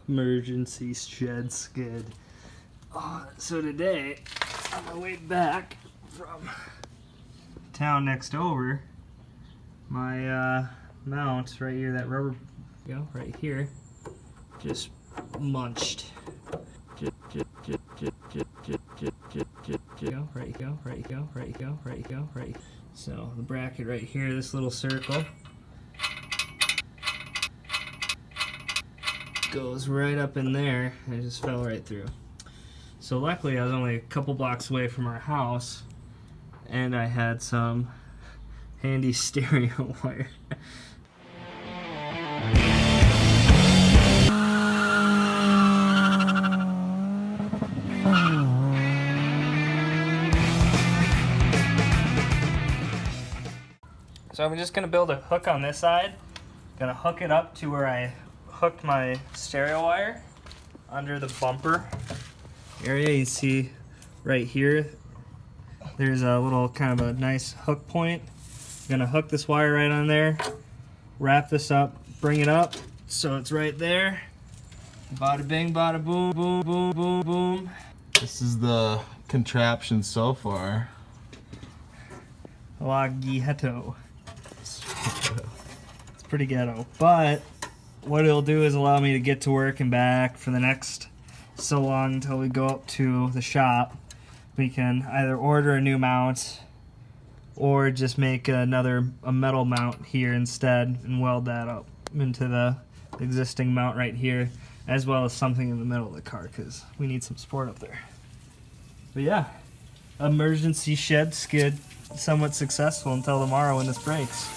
emergency shed skid. So today, on my way back from town next over, my mount right here, that rubber, right here, just munched. Right. So the bracket right here, this little circle, goes right up in there and it just fell right through. So luckily I was only a couple blocks away from our house and I had some handy stereo wire. So I'm just gonna build a hook on this side. Gonna hook it up to where I hooked my stereo wire under the bumper area. You see right here, there's a little kind of a nice hook point. I'm gonna hook this wire right on there, wrap this up, bring it up so it's right there. Bada bing, bada boom, boom, boom, boom, boom. This is the contraption so far. La ghetto. It's pretty ghetto, but what it'll do is allow me to get to work and back for the next so long until we go up to the shop. We can either order a new mount or just make a metal mount here instead and weld that up into the existing mount right here, as well as something in the middle of the car because we need some support up there. But yeah, emergency shed skid somewhat successful until tomorrow when this breaks.